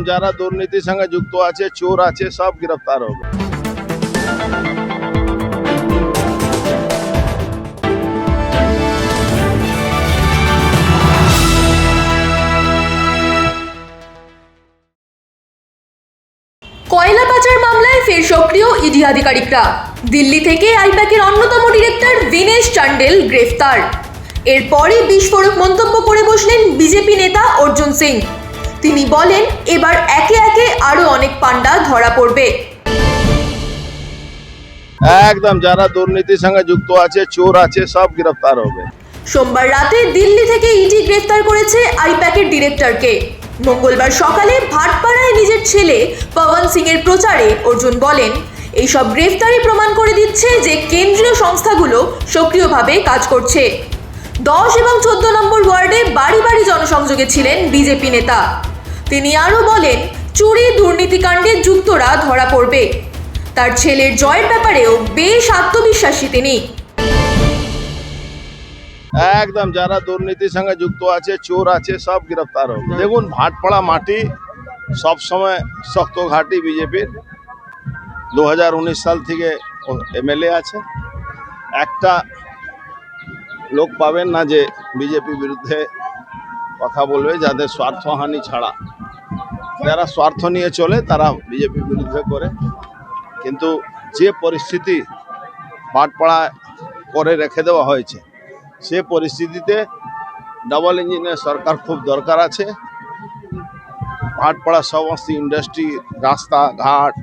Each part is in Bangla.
যারা দুর্নীতির সঙ্গে যুক্ত আছে, চোর আছে, সব গ্রেফতার হবে। কয়লা পাচার মামলায় ফের সক্রিয় ইডি আধিকারিকরা। দিল্লি থেকে আইপ্যাকের অন্যতম ডিরেক্টর বিনেশ চান্ডেল গ্রেফতার। এরপরই বিস্ফোরক মন্তব্য করে বসলেন বিজেপি নেতা অর্জুন সিং। তিনি বলেন, এবার একে একে আরো অনেক পান্ডা ধরা পড়বে। একদম যারা দুর্নীতির সঙ্গে যুক্ত আছে, চোর আছে, সব গ্রেফতার হবে। সোমবার রাতে দিল্লি থেকে ইডি গ্রেফতার করেছে আইপ্যাকের ডিরেক্টরকে। মঙ্গলবার সকালে ভাটপাড়ায় নিজের ছেলে পবন সিং এর প্রচারে অর্জুন বলেন, এইসব গ্রেফতারি প্রমাণ করে দিচ্ছে যে কেন্দ্রীয় সংস্থাগুলো সক্রিয়ভাবে কাজ করছে। 10 এবং 14 নম্বর ওয়ার্ডে বাড়ি বাড়ি জনসংযোগে ছিলেন বিজেপি নেতা। তিনি আরও বলেন, চুরি দুর্নীতিকাণ্ডে যুক্তরা ধরা পড়বে। তার ছেলের জয়ের ব্যাপারেও বেশ আত্মবিশ্বাসী তিনি। একদম যারা দুর্নীতির সঙ্গে যুক্ত আছে, চোর আছে, সব গ্রেফতার হবে। দেখুন, ভাটপাড়া মাটি সবসময় শক্ত ঘাঁটি বিজেপির। 2019 সাল থেকে এমএলএ আছে। একটা লোক পাবেন না যে বিজেপি বিরুদ্ধে কথা বলবে, যাদের স্বার্থহানি ছাড়া। যারা স্বার্থ নিয়ে চলে তারা বিজেপি বিরুদ্ধে করে। কিন্তু যে পরিস্থিতি ভাটপাড়া করে রেখে দেওয়া হয়েছে, সে পরিস্থিতিতে ডাবল ইঞ্জিনের সরকার খুব দরকার আছে। ভাটপাড়া সমস্ত ইন্ডাস্ট্রি, রাস্তাঘাট,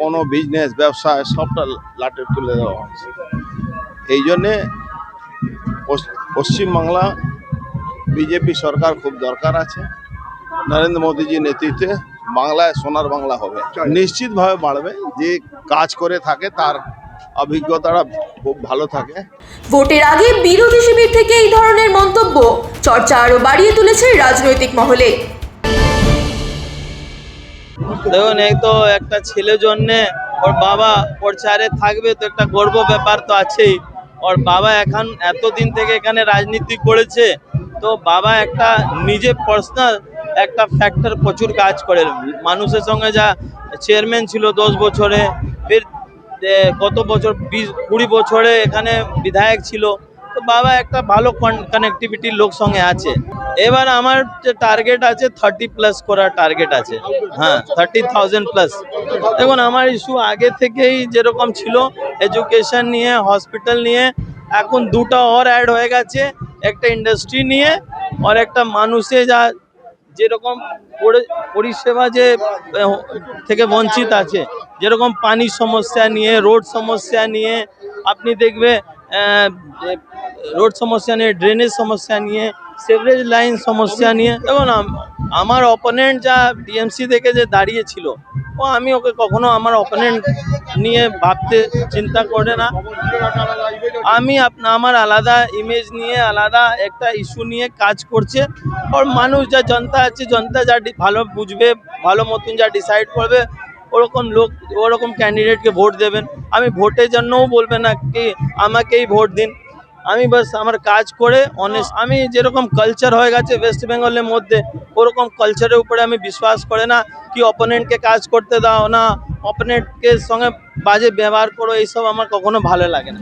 কোনো বিজনেস ব্যবসায় সবটা লাটে তুলে দেওয়া হয়েছে। এই জন্যে পশ্চিমবাংলা বিজেপি সরকার খুব দরকার আছে। নরেন্দ্র মোদীজির নেতৃত্বে বাংলায় সোনার বাংলা হবে, নিশ্চিতভাবে বাড়বে। যে কাজ করে থাকে তার অভিজ্ঞতাটা খুব ভালো থাকে। ভোটের আগে বিরোধী শিবির থেকে এই ধরনের মন্তব্য চর্চা আরো বাড়িয়ে তুলেছে রাজনৈতিক মহলে। দেখুন, এই তো একটা ছেলের জন্য ওর বাবা প্রচারে থাকবে, তো একটা গর্ব ব্যাপার তো আছেই। ওর বাবা এখন এতদিন থেকে এখানে রাজনীতি করেছে, তো বাবা একটা নিজে পার্সোনাল একটা ফ্যাক্টর প্রচুর কাজ করে। মানুষের সঙ্গে যা চেয়ারম্যান ছিল 10 বছরে, ফের কত বছর 20-20 বছরে এখানে বিধায়ক ছিল। তো বাবা একটা ভালো কানেক্টিভিটির লোক সঙ্গে আছে। এবার আমার যে টার্গেট আছে 30+ করার টার্গেট আছে। হ্যাঁ, 30,000+। দেখুন, আমার ইস্যু আগে থেকেই যেরকম ছিল, এডুকেশন নিয়ে, হসপিটাল নিয়ে, এখন দুটো আর অ্যাড হয়ে গেছে, একটা ইন্ডাস্ট্রি নিয়ে আর একটা মানুষে যা যেরকম পরিষেবা যে থেকে বঞ্চিত আছে, যেরকম পানির সমস্যা নিয়ে, রোড সমস্যা নিয়ে, আপনি দেখবে রোড সমস্যা নিয়ে, ড্রেনেজ সমস্যা নিয়ে, সেভারেজ লাইন সমস্যা নিয়ে। দেখুন, আমার অপোনেন্ট যা টিএমসি থেকে যে দাঁড়িয়েছিল, আমি ওকে কখনো আমার অপোনেন্ট নিয়ে ভাবতে চিন্তা করে না। আমি আমার আলাদা ইমেজ নিয়ে, আলাদা একটা ইস্যু নিয়ে কাজ করছে। আর মানুষ যা জনতা আছে, জনতা যা ভালো বুঝবে, ভালো মতন যা ডিসাইড করবে, ওরকম লোক, ওরকম ক্যান্ডিডেটকে ভোট দেবেন। আমি ভোটের জন্যও বলবে না কি আমাকেই ভোট দিন। আমি বাস আমার কাজ করে অনেস্ট। আমি যেরকম কালচার হয়ে গেছে ওয়েস্ট বেঙ্গলের মধ্যে, ওরকম কালচারের উপরে আমি বিশ্বাস করে না কি অপোনেন্টকে কাজ করতে দাও না, অপোনেন্টকে সঙ্গে বাজে ব্যবহার করো, এইসব আমার কখনো ভালো লাগে না।